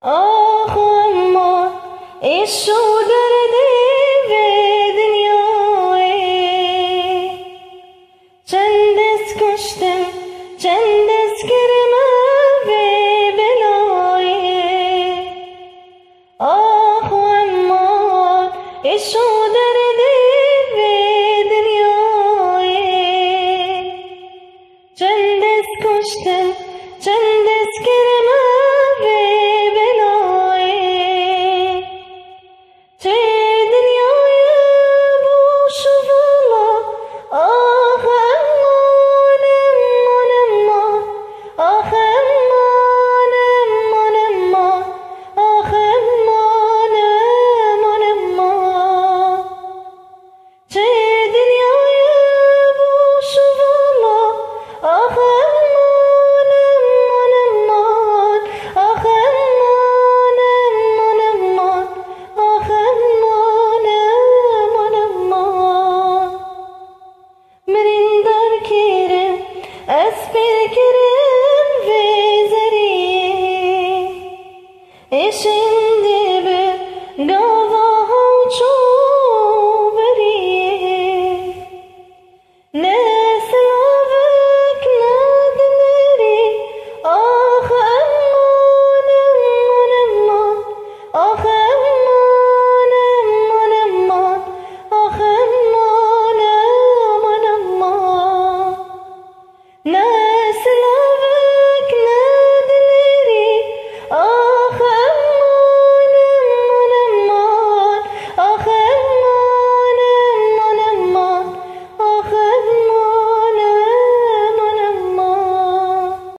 آخ اما عشق و درد دنیای چند از کشتم چند از کرم بلای آخ اما عشق و درد دنیای چند از کشتم چند از کرم اسپر کرم و زری